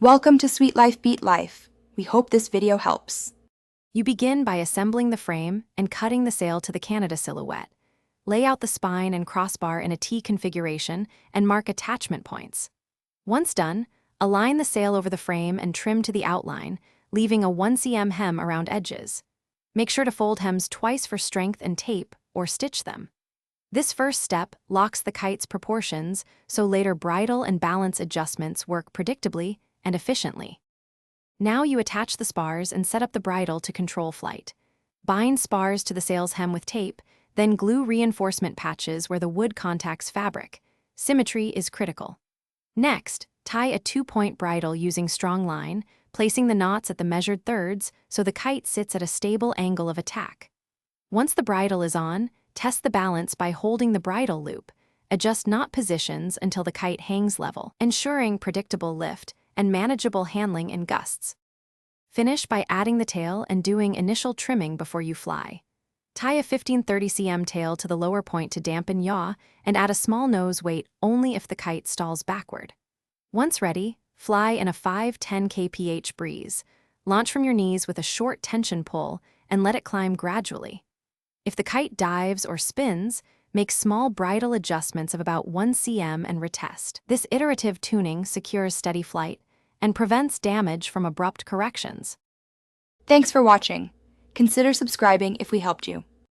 Welcome to Sweet Life Beat Life. We hope this video helps. You begin by assembling the frame and cutting the sail to the Canada silhouette. Lay out the spine and crossbar in a T configuration and mark attachment points. Once done, align the sail over the frame and trim to the outline, leaving a 1 cm hem around edges. Make sure to fold hems twice for strength and tape, or stitch them. This first step locks the kite's proportions so later bridle and balance adjustments work predictably and efficiently. Now you attach the spars and set up the bridle to control flight. Bind spars to the sail's hem with tape, then glue reinforcement patches where the wood contacts fabric. Symmetry is critical. Next, tie a 2-point bridle using strong line, placing the knots at the measured thirds so the kite sits at a stable angle of attack. Once the bridle is on, test the balance by holding the bridle loop. Adjust knot positions until the kite hangs level, ensuring predictable lift and manageable handling in gusts. Finish by adding the tail and doing initial trimming before you fly. Tie a 15-30 cm tail to the lower point to dampen yaw and add a small nose weight only if the kite stalls backward. Once ready, fly in a 5-10 kph breeze. Launch from your knees with a short tension pull and let it climb gradually. If the kite dives or spins, make small bridle adjustments of about 1 cm and retest. This iterative tuning secures steady flight and prevents damage from abrupt corrections. Thanks for watching. Consider subscribing if we helped you.